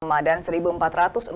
Ramadan 1441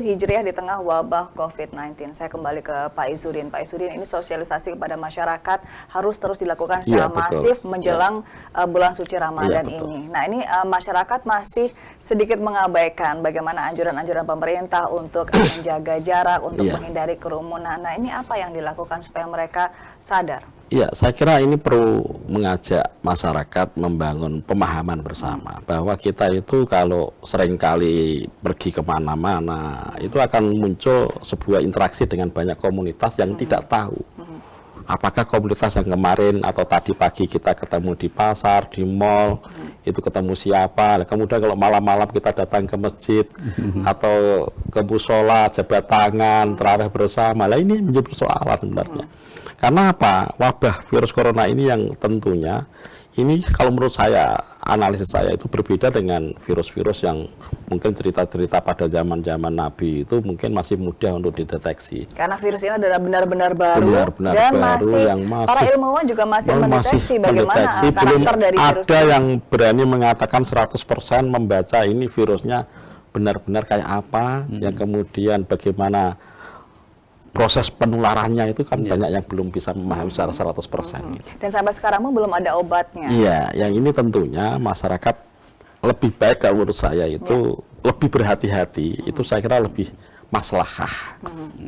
Hijriah di tengah wabah COVID-19. Saya kembali ke Pak Izudin. Pak Izudin, ini sosialisasi kepada masyarakat harus terus dilakukan secara masif menjelang bulan suci Ramadan ini. Nah, ini masyarakat masih sedikit mengabaikan bagaimana anjuran-anjuran pemerintah untuk menjaga jarak, untuk menghindari kerumunan. Nah, ini apa yang dilakukan supaya mereka sadar? Ya, saya kira ini perlu mengajak masyarakat membangun pemahaman bersama bahwa kita itu kalau seringkali pergi kemana-mana itu akan muncul sebuah interaksi dengan banyak komunitas yang tidak tahu apakah komunitas yang kemarin atau tadi pagi kita ketemu di pasar, di mall, itu ketemu siapa. Kemudian kalau malam-malam kita datang ke masjid atau ke musola, jabat tangan, tarawih bersama. Lah ini menjadi persoalan sebenarnya. Karena apa? Wabah virus corona ini yang tentunya ini kalau menurut saya, analisis saya itu berbeda dengan virus-virus yang mungkin cerita-cerita pada zaman-zaman Nabi itu mungkin masih mudah untuk dideteksi. Karena virus ini adalah benar-benar baru dan masih para ilmuwan juga masih mendeteksi bagaimana karakter dari virus ini. Ada yang berani mengatakan 100% membaca ini virusnya benar-benar kayak apa, yang kemudian bagaimana proses penularannya itu kan banyak yang belum bisa memahami secara 100%. Gitu. Dan sampai sekarang belum ada obatnya. Iya, yang ini tentunya masyarakat lebih baik kalau menurut saya itu lebih berhati-hati. Itu saya kira lebih maslahah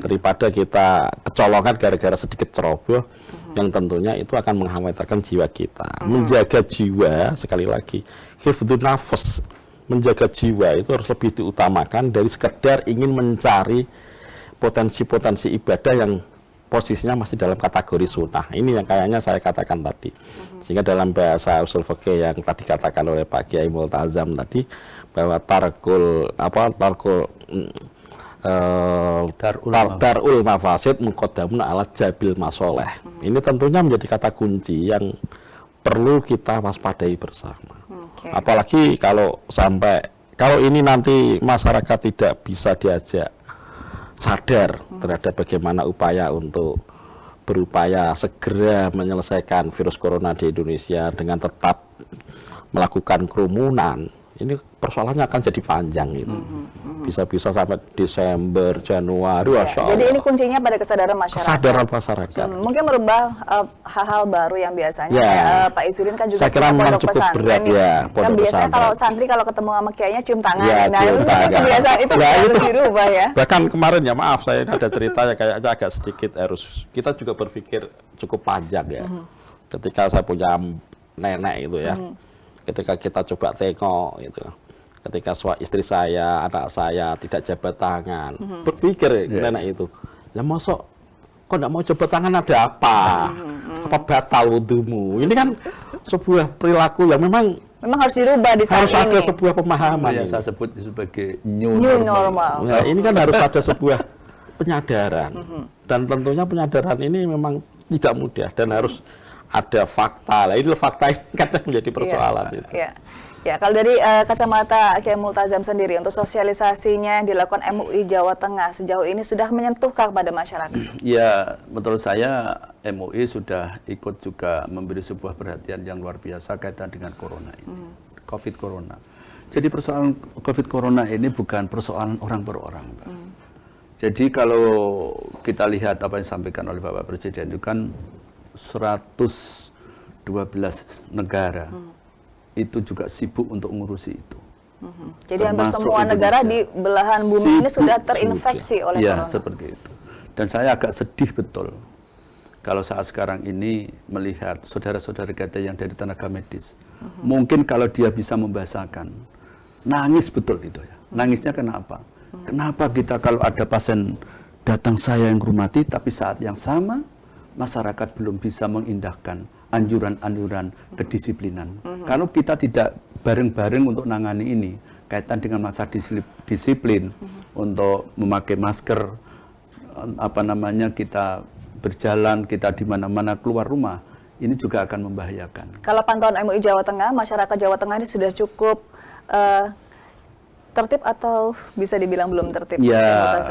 daripada kita kecolongan gara-gara sedikit ceroboh yang tentunya itu akan mengkhawatirkan jiwa kita. Menjaga jiwa, sekali lagi, hifdzun nafas, menjaga jiwa itu harus lebih diutamakan dari sekedar ingin mencari potensi-potensi ibadah yang posisinya masih dalam kategori sunnah. Ini yang kayaknya saya katakan tadi. Sehingga dalam bahasa usul fikih yang tadi katakan oleh Pak Kiai Multazam tadi bahwa darul mafasid muqaddamun ala jabil masoleh. Ini tentunya menjadi kata kunci yang perlu kita waspadai bersama. Apalagi kalau ini nanti masyarakat tidak bisa diajak sadar terhadap bagaimana upaya untuk berupaya segera menyelesaikan virus corona di Indonesia dengan tetap melakukan kerumunan, ini persoalannya akan jadi panjang gitu. Bisa-bisa sampai Desember, Januari, Jadi ini kuncinya pada kesadaran masyarakat. Kesadaran masyarakat. Mungkin merubah hal-hal baru yang biasanya Pak Izudin kan juga saya kira memang cukup berat kan biasanya kalau santri kalau ketemu sama kiainya cium tangan. Cium tangan. Kebiasaan itu harus dirubah ya. Bahkan kemarin ya maaf saya ada ceritanya kayaknya agak sedikit kita juga berpikir cukup panjang ya. Ketika saya punya nenek itu ya. Ketika kita coba tengok gitu. Ketika istri saya, anak saya tidak jabat tangan, berpikir nenek itu, lah mosok kok enggak mau jabat tangan ada apa? Apa batal wudumu? Ini kan sebuah perilaku yang memang harus dirubah di saat harus ada sebuah pemahaman yang saya sebut sebagai new normal. Nah, ini kan harus ada sebuah penyadaran. Dan tentunya penyadaran ini memang tidak mudah dan harus ada fakta. Lah ini fakta ini kadang menjadi persoalan itu. Ya, kalau dari kacamata Kiai Multazam sendiri untuk sosialisasinya yang dilakukan MUI Jawa Tengah sejauh ini sudah menyentuhkah kepada masyarakat? Ya, menurut saya MUI sudah ikut juga memberi sebuah perhatian yang luar biasa kaitan dengan corona ini, COVID corona. Jadi persoalan COVID corona ini bukan persoalan orang per orang, Pak. Jadi kalau kita lihat apa yang disampaikan oleh Bapak Presiden itu kan 112 negara. Itu juga sibuk untuk mengurusi itu. Jadi hampir semua negara di belahan bumi ini sudah terinfeksi oleh corona. Ya, seperti itu. Dan saya agak sedih betul kalau saat sekarang ini melihat saudara-saudara kita yang dari tenaga medis. Mungkin kalau dia bisa membahasakan, nangis betul itu ya. Nangisnya kenapa? Kenapa kita kalau ada pasien datang saya yang rumati, tapi saat yang sama masyarakat belum bisa mengindahkan anjuran-anjuran kedisiplinan. Kalau kita tidak bareng-bareng untuk nangani ini, kaitan dengan masa disiplin untuk memakai masker, kita berjalan, kita di mana-mana keluar rumah, ini juga akan membahayakan. Kalau pantauan MUI Jawa Tengah, masyarakat Jawa Tengah ini sudah cukup tertib atau bisa dibilang belum tertib? Ya,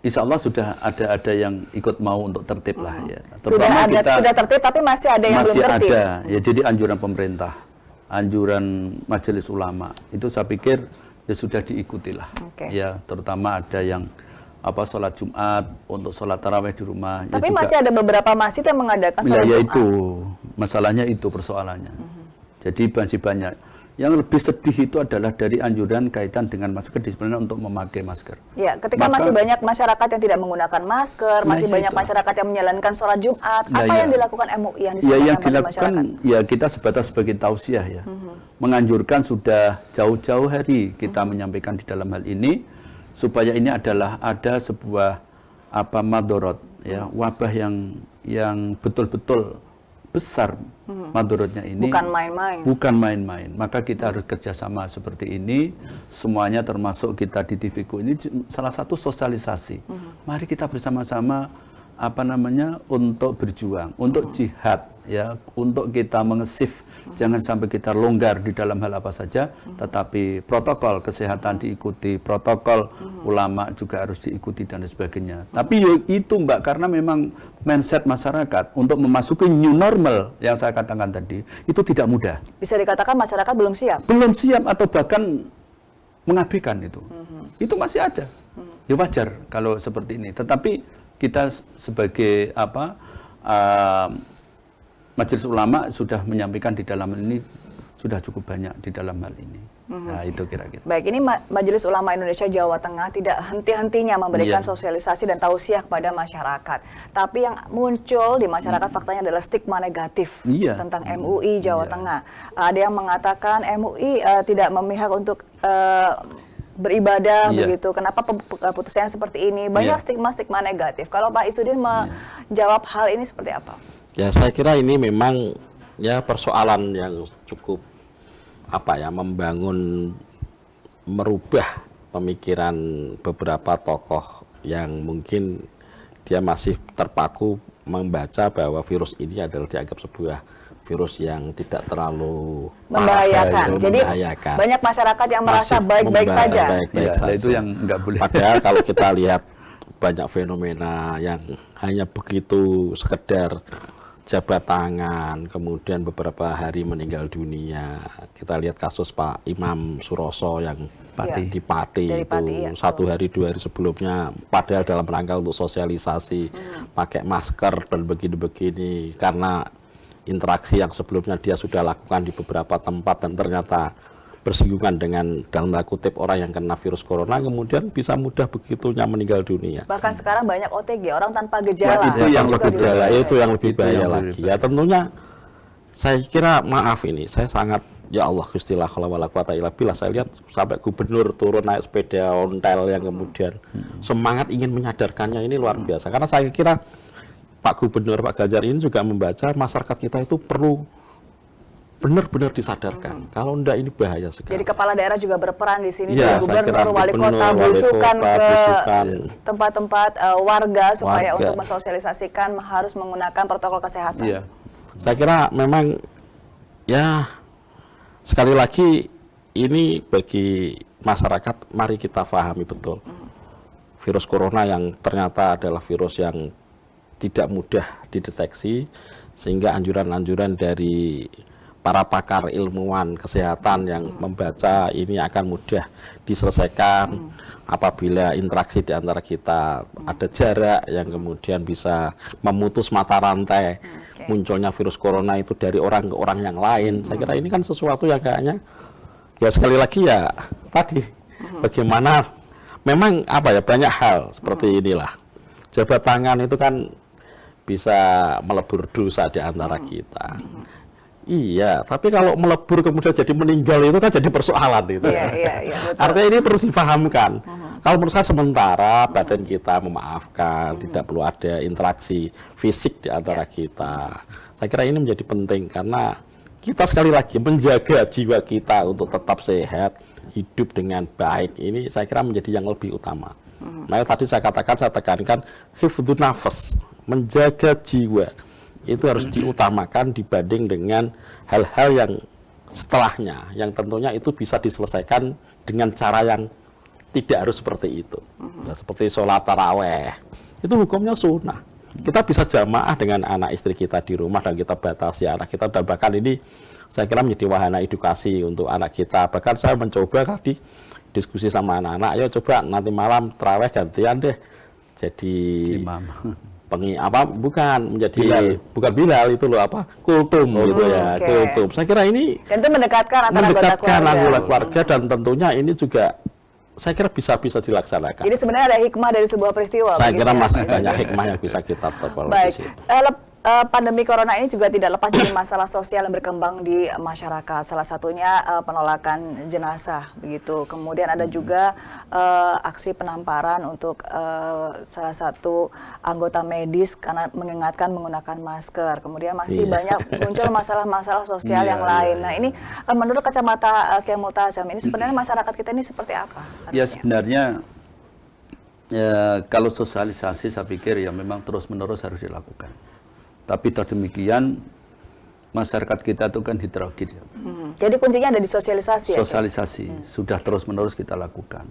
insya Allah sudah ada yang ikut mau untuk tertib lah ya. Sudah tertib tapi masih ada yang belum tertib. Ya, jadi anjuran pemerintah, anjuran majelis ulama itu saya pikir ya sudah diikutilah. Oke. Ya, terutama ada yang sholat Jumat, untuk sholat tarawih di rumah. Tapi ya juga, masih ada beberapa masjid yang mengadakan ya, sholat ya Jumat. itu masalahnya, itu persoalannya. Jadi masih banyak. Yang lebih sedih itu adalah dari anjuran kaitan dengan masker, sebenarnya untuk memakai masker. Ya, ketika masih banyak masyarakat yang tidak menggunakan masker, masih banyak masyarakat yang menjalankan sholat Jumat, apa yang dilakukan MUI yang disampaikan yang pada dilakukan masyarakat? ya kita sebatas sebagai tausiah ya. Menganjurkan sudah jauh-jauh hari kita menyampaikan di dalam hal ini supaya ini adalah ada sebuah madorot ya, wabah yang betul-betul besar madorotnya ini. Bukan main-main. Bukan main-main. Maka kita harus kerjasama seperti ini. Semuanya termasuk kita di TVku ini salah satu sosialisasi. Mari kita bersama-sama untuk berjuang, untuk jihad ya, untuk kita mengesif, jangan sampai kita longgar di dalam hal apa saja, tetapi protokol kesehatan diikuti, protokol ulama juga harus diikuti dan sebagainya. Tapi itu Mbak, karena memang mindset masyarakat untuk memasuki new normal yang saya katakan tadi itu tidak mudah. Bisa dikatakan masyarakat belum siap. Belum siap atau bahkan mengabaikan itu. Itu masih ada. Ya wajar kalau seperti ini. Tetapi kita sebagai Majelis Ulama sudah menyampaikan di dalam ini sudah cukup banyak di dalam hal ini. Nah, itu kira-kira. Baik, ini Majelis Ulama Indonesia Jawa Tengah tidak henti-hentinya memberikan sosialisasi dan tausiah kepada masyarakat. Tapi yang muncul di masyarakat faktanya adalah stigma negatif tentang MUI Jawa Tengah. Ada yang mengatakan MUI tidak memihak untuk beribadah begitu. Kenapa putusannya seperti ini? Banyak stigma-stigma negatif. Kalau Pak Isudin menjawab hal ini seperti apa? Ya, saya kira ini memang ya persoalan yang cukup membangun, merubah pemikiran beberapa tokoh yang mungkin dia masih terpaku membaca bahwa virus ini adalah dianggap sebuah virus yang tidak terlalu membahayakan. Jadi banyak masyarakat yang merasa baik-baik saja. Baik-baik saja. Itu yang nggak boleh. Padahal kalau kita lihat banyak fenomena yang hanya begitu sekedar jabat tangan, kemudian beberapa hari meninggal dunia. Kita lihat kasus Pak Imam Suroso yang di Pati itu satu hari 2 hari sebelumnya, padahal dalam rangka untuk sosialisasi pakai masker dan begini-begini, karena interaksi yang sebelumnya dia sudah lakukan di beberapa tempat dan ternyata bersinggungan dengan dalam tanda kutip orang yang kena virus corona, kemudian bisa mudah begitunya meninggal dunia. Bahkan sekarang banyak OTG, orang tanpa gejala. Itu yang gejala, itu yang lebih bahaya lagi. Ya tentunya saya kira, maaf ini, saya sangat, ya Allah, Gusti la haula wala quwata illa billah, saya lihat sampai gubernur turun naik sepeda ontel yang kemudian semangat ingin menyadarkannya, ini luar biasa. Karena saya kira Pak Gubernur, Pak Ganjar ini juga membaca masyarakat kita itu perlu benar-benar disadarkan. Kalau enggak ini bahaya sekali. Jadi kepala daerah juga berperan di sini, ya, gubernur, wali kota, belusukan ke tempat-tempat warga supaya untuk mensosialisasikan harus menggunakan protokol kesehatan. Iya. Saya kira memang ya sekali lagi ini bagi masyarakat mari kita pahami betul. Virus corona yang ternyata adalah virus yang tidak mudah dideteksi, sehingga anjuran-anjuran dari para pakar ilmuwan kesehatan yang membaca ini akan mudah diselesaikan apabila interaksi di antara kita ada jarak yang kemudian bisa memutus mata rantai munculnya virus corona itu dari orang ke orang yang lain. Saya kira ini kan sesuatu yang kayaknya ya sekali lagi ya tadi bagaimana memang banyak hal seperti inilah. Jabat tangan itu kan bisa melebur dosa di antara kita. Iya, tapi kalau melebur kemudian jadi meninggal itu kan jadi persoalan itu. Iya, artinya ini perlu dipahamkan. Kalau menurut saya sementara batin kita memaafkan, tidak perlu ada interaksi fisik di antara kita. Saya kira ini menjadi penting karena kita sekali lagi menjaga jiwa kita untuk tetap sehat, hidup dengan baik. Ini saya kira menjadi yang lebih utama. Nah, tadi saya tekankan hifdzun nafas, menjaga jiwa. Itu harus diutamakan dibanding dengan hal-hal yang setelahnya, yang tentunya itu bisa diselesaikan dengan cara yang tidak harus seperti itu. Nah, seperti sholat taraweh, itu hukumnya sunnah. Kita bisa jamaah dengan anak istri kita di rumah dan kita batasi anak kita, dan bahkan ini saya kira menjadi wahana edukasi untuk anak kita. Bahkan saya mencoba tadi diskusi sama anak-anak, ayo coba nanti malam tarawih gantian deh jadi Imam. bukan menjadi Bilal. bukan Bilal itu loh kultum gitu ya, oke. kultum. Saya kira ini Dan itu mendekatkan antara mendekatkan anggota anggota keluarga dan tentunya ini juga saya kira bisa dilaksanakan. Jadi sebenarnya ada hikmah dari sebuah peristiwa. Saya begitu kira ya? masih banyak hikmah yang bisa kita terpelajari. Baik, di situ. pandemi corona ini juga tidak lepas dari masalah sosial yang berkembang di masyarakat. Salah satunya penolakan jenazah, begitu. Kemudian ada juga aksi penamparan untuk salah satu anggota medis karena mengingatkan menggunakan masker. Kemudian masih banyak muncul masalah-masalah sosial yang lain. Nah, ini menurut kacamata Kiai Multazam, ini sebenarnya masyarakat kita ini seperti apa? Ya harusnya? sebenarnya kalau sosialisasi saya pikir ya memang terus-menerus harus dilakukan. Tapi toh demikian masyarakat kita itu kan heterogen ya. Jadi kuncinya ada di sosialisasi. Sosialisasi sudah terus-menerus kita lakukan.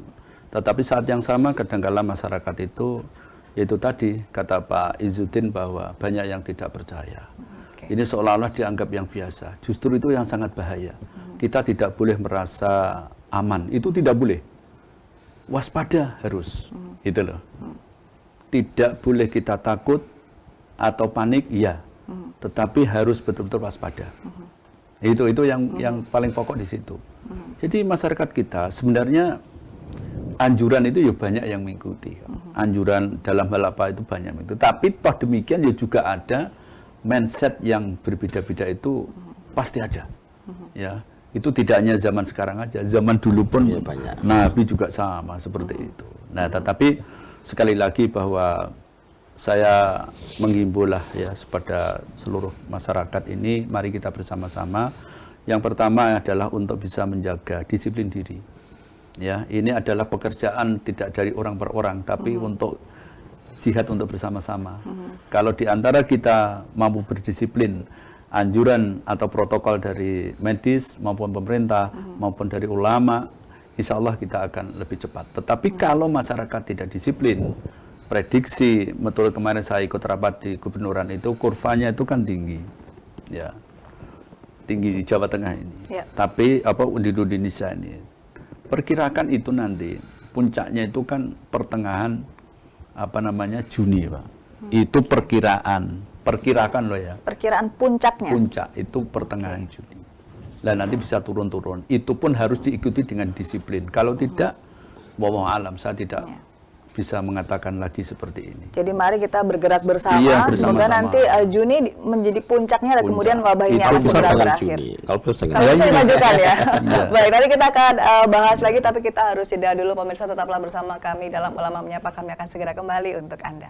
Tetapi saat yang sama kadang-kala masyarakat itu yaitu tadi kata Pak Izzuddin bahwa banyak yang tidak percaya. Ini seolah-olah dianggap yang biasa. Justru itu yang sangat bahaya. Kita tidak boleh merasa aman. Itu tidak boleh. Waspada harus. Itu loh. Tidak boleh kita takut atau panik, iya. Tetapi harus betul-betul waspada. Itu yang paling pokok di situ. Jadi masyarakat kita sebenarnya anjuran itu ya banyak yang mengikuti. Anjuran dalam hal apa itu banyak yang mengikuti. Tapi toh demikian ya juga ada mindset yang berbeda-beda itu pasti ada. Ya, itu tidak hanya zaman sekarang aja, zaman dulu pun ya, banyak. Nabi juga sama seperti itu. Nah, tetapi sekali lagi bahwa saya menghimbaulah ya kepada seluruh masyarakat ini, mari kita bersama-sama. Yang pertama adalah untuk bisa menjaga disiplin diri. Ya, ini adalah pekerjaan tidak dari orang per orang, tapi untuk jihad untuk bersama-sama. Kalau di antara kita mampu berdisiplin, anjuran atau protokol dari medis maupun pemerintah maupun dari ulama, insya Allah kita akan lebih cepat. Tetapi kalau masyarakat tidak disiplin, prediksi menurut kemarin saya ikut rapat di gubernuran itu kurvanya itu kan tinggi, ya tinggi di Jawa Tengah ini. Ya. Tapi di Indonesia ini perkirakan itu nanti puncaknya itu kan pertengahan Juni, Pak. Itu perkirakan loh ya. Perkiraan puncaknya. Puncak itu pertengahan Juni. Dan nanti bisa turun-turun. Itu pun harus diikuti dengan disiplin. Kalau tidak, wallahu alam, saya tidak bisa mengatakan lagi seperti ini. Jadi mari kita bergerak bersama, Iya, semoga bersama-sama. nanti Juni menjadi puncaknya dan Puncak. kemudian wabah ini Itu akan bisa segera dengan berakhir. Juni. Kalau bisa dengan Kalau bisa dimajukan ya. Iya. Baik, nanti kita akan bahas lagi, tapi kita harus jeda dulu. Pemirsa tetaplah bersama kami dalam Ulama Menyapa. Kami akan segera kembali untuk Anda.